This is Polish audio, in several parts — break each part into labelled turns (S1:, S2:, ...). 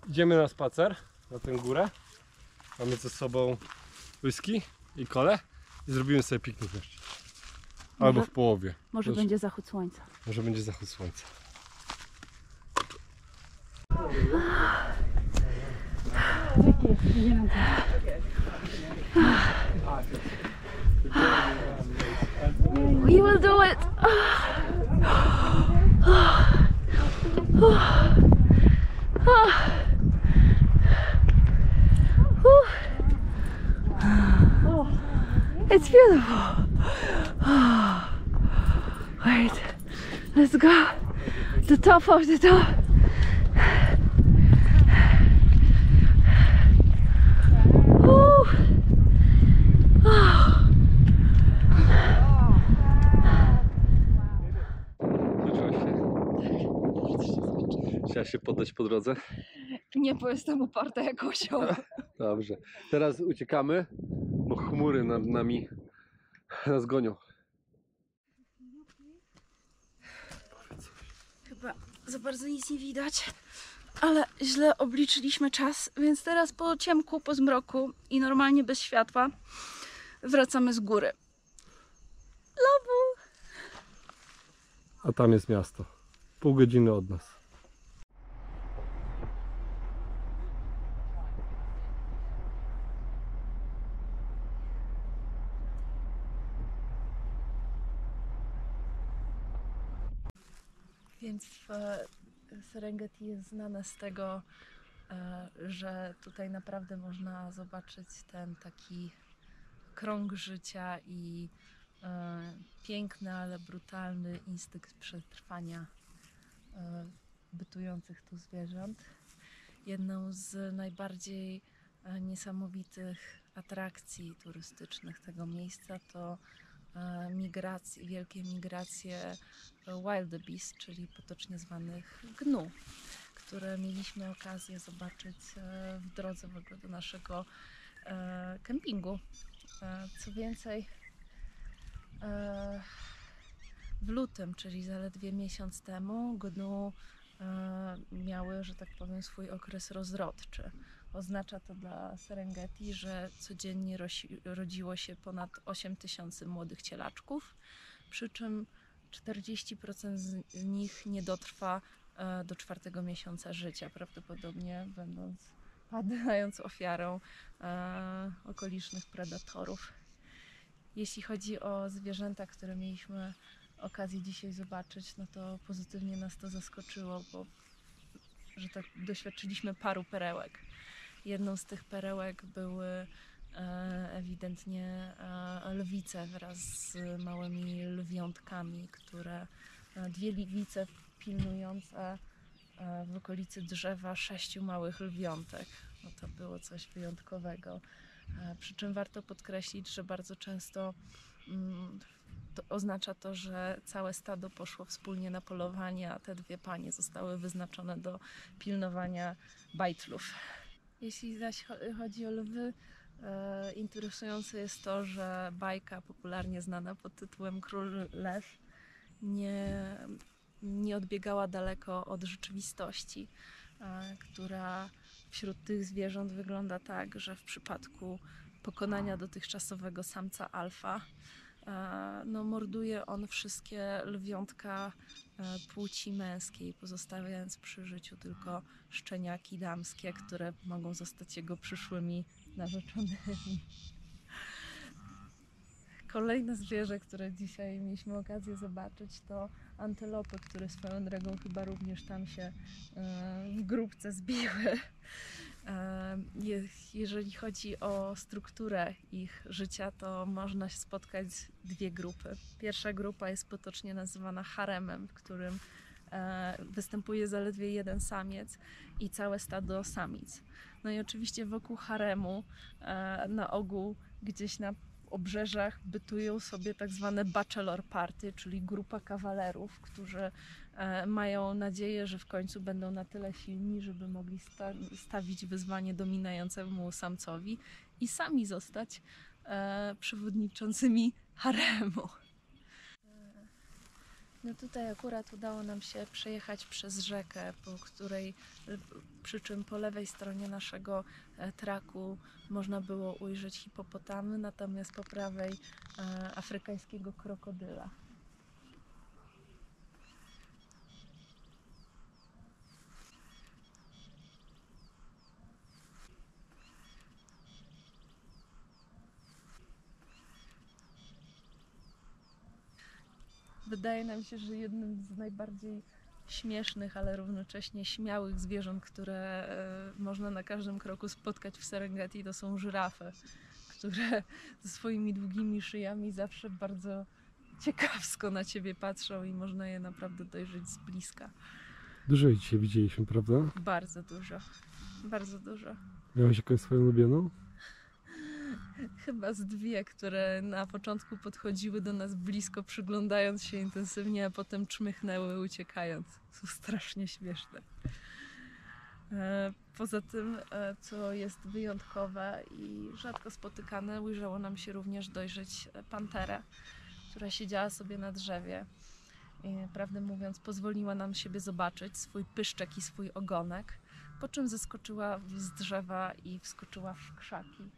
S1: Idziemy na spacer na tę górę. Mamy ze sobą whisky i kole i zrobimy sobie piknik na szczycie. Albo w połowie.
S2: Może będzie zachód słońca.
S1: Może będzie zachód słońca.
S2: We will do it! It's beautiful! Wait, let's go! The top of the top!
S1: Chciałaś się poddać po drodze?
S2: Nie, bo jestem uparta jak osioł.
S1: Dobrze. Teraz uciekamy, bo chmury nad nami nas gonią.
S2: Chyba za bardzo nic nie widać, ale źle obliczyliśmy czas, więc teraz po ciemku, po zmroku i normalnie bez światła wracamy z góry. Lobu!
S1: A tam jest miasto. Pół godziny od nas.
S2: Więc Serengeti jest znane z tego, że tutaj naprawdę można zobaczyć ten taki krąg życia i piękny, ale brutalny instynkt przetrwania bytujących tu zwierząt. Jedną z najbardziej niesamowitych atrakcji turystycznych tego miejsca to wielkie migracje wildebeest, czyli potocznie zwanych gnu, które mieliśmy okazję zobaczyć w drodze w ogóle do naszego kempingu. Co więcej, w lutym, czyli zaledwie miesiąc temu, gnu miały, że tak powiem, swój okres rozrodczy. Oznacza to dla Serengeti, że codziennie rodziło się ponad 8000 młodych cielaczków, przy czym 40% z nich nie dotrwa do 4. miesiąca życia, prawdopodobnie padając ofiarą okolicznych predatorów. Jeśli chodzi o zwierzęta, które mieliśmy okazję dzisiaj zobaczyć, no to pozytywnie nas to zaskoczyło, bo że tak doświadczyliśmy paru perełek. Jedną z tych perełek były ewidentnie lwice wraz z małymi lwiątkami, dwie lwice pilnujące w okolicy drzewa 6 małych lwiątek. No to było coś wyjątkowego. Przy czym warto podkreślić, że bardzo często to oznacza to, że całe stado poszło wspólnie na polowanie, a te dwie panie zostały wyznaczone do pilnowania bajtlów. Jeśli zaś chodzi o lwy, interesujące jest to, że bajka popularnie znana pod tytułem Król Lew nie odbiegała daleko od rzeczywistości, która wśród tych zwierząt wygląda tak, że w przypadku pokonania dotychczasowego samca alfa morduje on wszystkie lwiątka płci męskiej, pozostawiając przy życiu tylko szczeniaki damskie, które mogą zostać jego przyszłymi narzeczonymi. Kolejne zwierzę, które dzisiaj mieliśmy okazję zobaczyć, to antylopy, które swoją drogą chyba również tam się w grupce zbiły. Jeżeli chodzi o strukturę ich życia, to można spotkać dwie grupy. Pierwsza grupa jest potocznie nazywana haremem, w którym występuje zaledwie jeden samiec i całe stado samic. No i oczywiście wokół haremu na ogół gdzieś na obrzeżach bytują sobie tak zwane bachelor party, czyli grupa kawalerów, którzy mają nadzieję, że w końcu będą na tyle silni, żeby mogli stawić wyzwanie dominującemu samcowi i sami zostać przewodniczącymi haremu. No tutaj akurat udało nam się przejechać przez rzekę, przy czym po lewej stronie naszego traku można było ujrzeć hipopotamy, natomiast po prawej afrykańskiego krokodyla. Wydaje nam się, że jednym z najbardziej śmiesznych, ale równocześnie śmiałych zwierząt, które można na każdym kroku spotkać w Serengeti, to są żyrafy, które ze swoimi długimi szyjami zawsze bardzo ciekawsko na ciebie patrzą i można je naprawdę dojrzeć z bliska.
S1: Dużo ich dzisiaj widzieliśmy, prawda?
S2: Bardzo dużo, bardzo dużo.
S1: Miałeś jakąś swoją ulubioną?
S2: Chyba z dwie, które na początku podchodziły do nas blisko, przyglądając się intensywnie, a potem czmychnęły uciekając. Są strasznie śmieszne. Poza tym, co jest wyjątkowe i rzadko spotykane, ujrzało nam się również dojrzeć panterę, która siedziała sobie na drzewie. I, prawdę mówiąc, pozwoliła nam siebie zobaczyć, swój pyszczek i swój ogonek, po czym zeskoczyła z drzewa i wskoczyła w krzaki.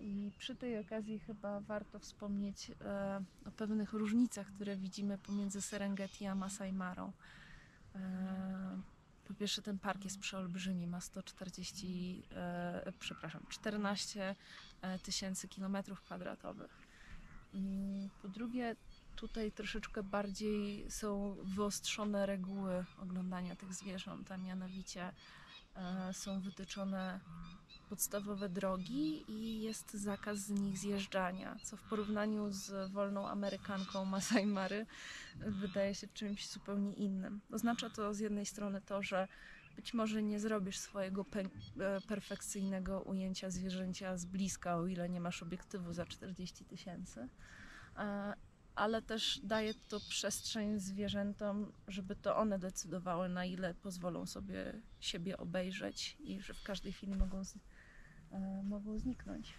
S2: I przy tej okazji chyba warto wspomnieć o pewnych różnicach, które widzimy pomiędzy Serengeti a Masai Marą. Po pierwsze, ten park jest przeolbrzymi, ma 14 tysięcy kilometrów kwadratowych. Po drugie, tutaj troszeczkę bardziej są wyostrzone reguły oglądania tych zwierząt, a mianowicie są wytyczone podstawowe drogi i jest zakaz z nich zjeżdżania, co w porównaniu z wolną Amerykanką Masai Mary wydaje się czymś zupełnie innym. Oznacza to z jednej strony to, że być może nie zrobisz swojego perfekcyjnego ujęcia zwierzęcia z bliska, o ile nie masz obiektywu za 40 tysięcy, ale też daje to przestrzeń zwierzętom, żeby to one decydowały, na ile pozwolą sobie siebie obejrzeć i że w każdej chwili mogą zniknąć.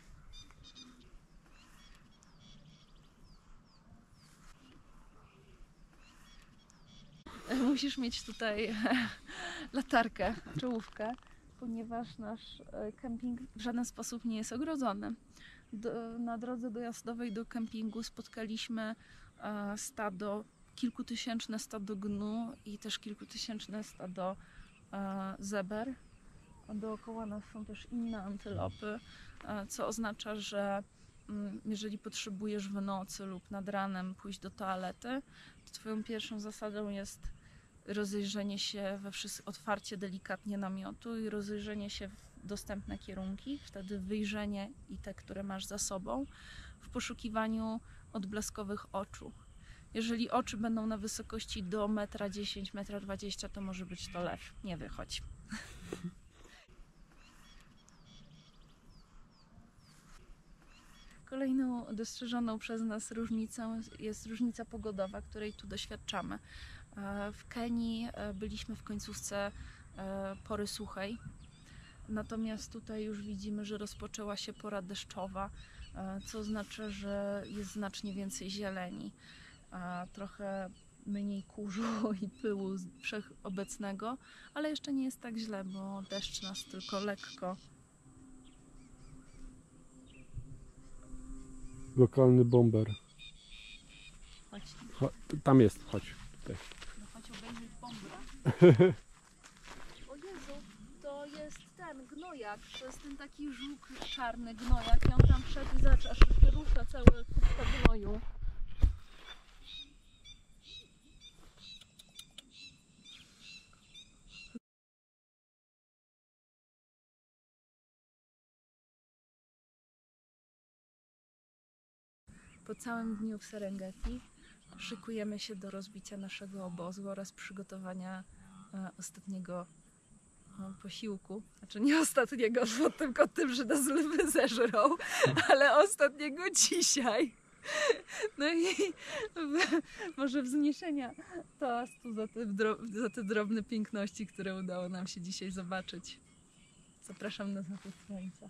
S2: Musisz mieć tutaj latarkę, czołówkę, ponieważ nasz kemping w żaden sposób nie jest ogrodzony. Na drodze dojazdowej do kempingu spotkaliśmy kilkutysięczne stado gnu i też kilkutysięczne stado zeber. Dookoła nas są też inne antylopy, co oznacza, że jeżeli potrzebujesz w nocy lub nad ranem pójść do toalety, to twoją pierwszą zasadą jest rozejrzenie się otwarcie delikatnie namiotu i rozejrzenie się w dostępne kierunki, wtedy wyjrzenie i te, które masz za sobą, w poszukiwaniu odblaskowych oczu. Jeżeli oczy będą na wysokości do 1,10 m, 1,20 m, to może być to lew. Nie wychodź. Kolejną dostrzeżoną przez nas różnicą jest różnica pogodowa, której tu doświadczamy. W Kenii byliśmy w końcówce pory suchej, natomiast tutaj już widzimy, że rozpoczęła się pora deszczowa, co oznacza, że jest znacznie więcej zieleni, trochę mniej kurzu i pyłu wszechobecnego, ale jeszcze nie jest tak źle, bo deszcz nas tylko lekko.
S1: Lokalny bomber.
S2: Chodź.
S1: Tam jest, chodź. Tutaj.
S2: No chodź obejrzeć bombę. O Jezu, to jest ten gnojak, to jest ten taki żółk czarny gnojak i on tam wszedł i aż się rusza całe kubka gnoju. Po całym dniu w Serengeti szykujemy się do rozbicia naszego obozu oraz przygotowania ostatniego posiłku. Znaczy nie ostatniego, tylko tym, że nas lwy zeżrą, ale ostatniego dzisiaj. No i może wzniesienia toastu za te drobne piękności, które udało nam się dzisiaj zobaczyć. Zapraszam na zachód słońca.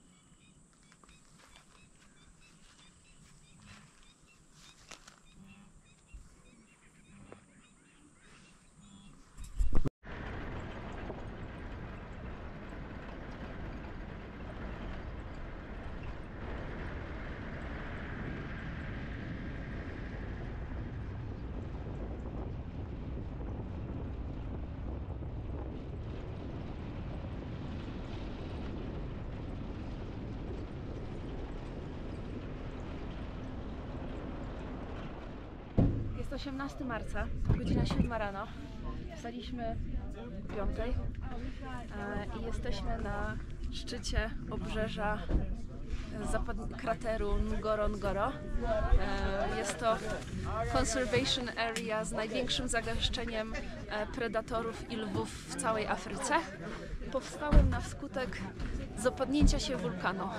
S2: Jest 18 marca, godzina 7 rano. Wstaliśmy o 5 i jesteśmy na szczycie obrzeża krateru Ngorongoro. Jest to conservation area z największym zagęszczeniem predatorów i lwów w całej Afryce, powstałym na skutek zapadnięcia się wulkanu.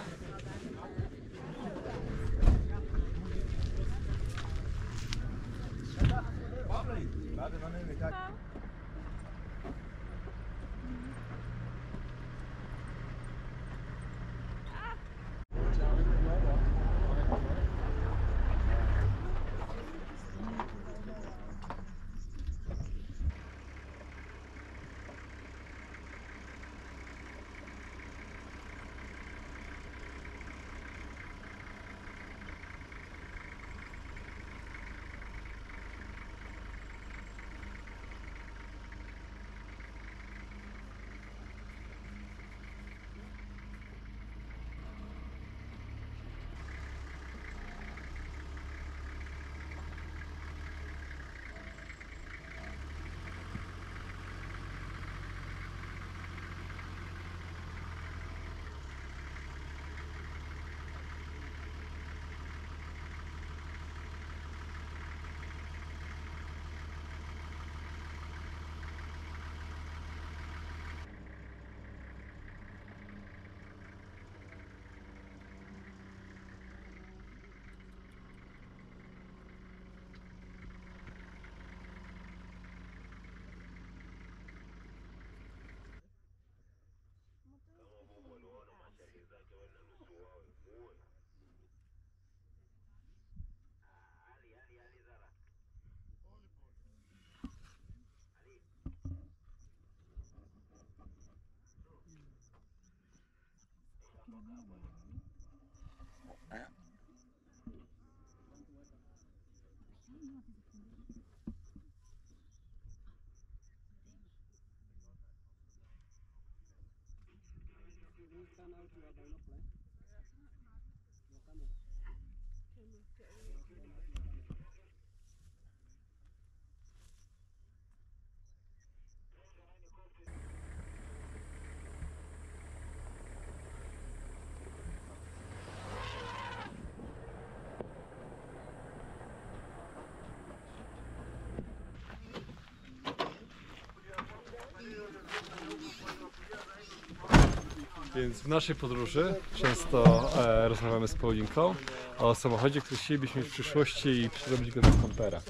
S1: Więc w naszej podróży często rozmawiamy z Paulinką o samochodzie, który chcielibyśmy mieć w przyszłości i przerobić go na kampera.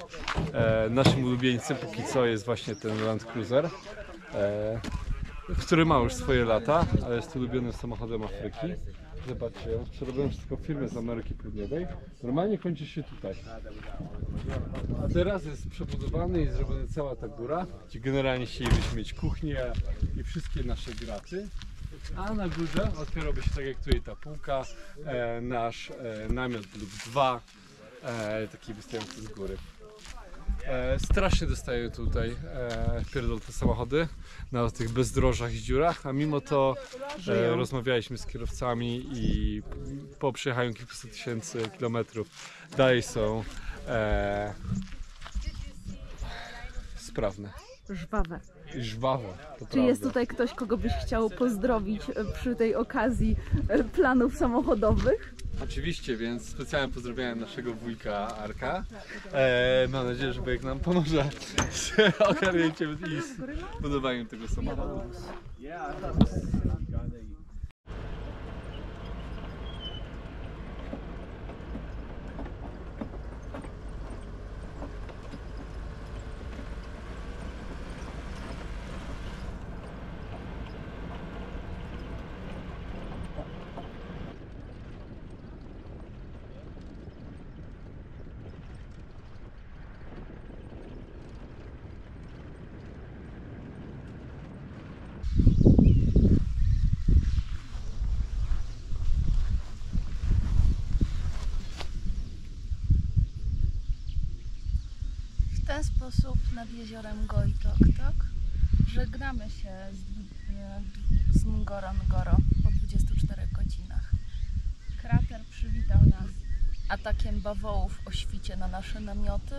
S1: Naszym ulubieńcem póki co jest właśnie ten Land Cruiser, który ma już swoje lata, ale jest ulubionym samochodem Afryki. Zobaczcie, przerobiłem wszystko firmę z Ameryki Południowej. Normalnie kończy się tutaj. A teraz jest przebudowany i zrobiona cała ta góra, gdzie generalnie chcielibyśmy mieć kuchnię i wszystkie nasze graty. A na górze otwierałby się, tak jak tutaj ta półka, nasz namiot lub dwa, taki wystający z góry. Strasznie dostają tutaj pierdol te samochody na tych bezdrożach i dziurach, a mimo to rozmawialiśmy z kierowcami i po przejechaniu kilkuset tysięcy kilometrów dalej są sprawne.
S2: Żwawe.
S1: Żwawe, to
S2: Czy
S1: prawda.
S2: jest tutaj ktoś, kogo byś chciał pozdrowić przy tej okazji planów samochodowych?
S1: Oczywiście, więc specjalne pozdrowienia naszego wujka Arka. Mam nadzieję, że wujek nam pomoże z ogarnięciem i z budowaniem tego samochodu.
S2: W ten sposób nad jeziorem Goitoktok żegnamy się z Ngorongoro po 24 godzinach. Krater przywitał nas atakiem bawołów o świcie na nasze namioty,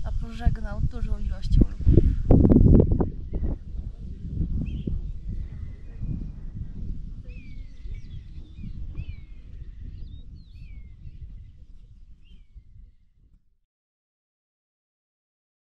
S2: a pożegnał dużą ilością ludzi.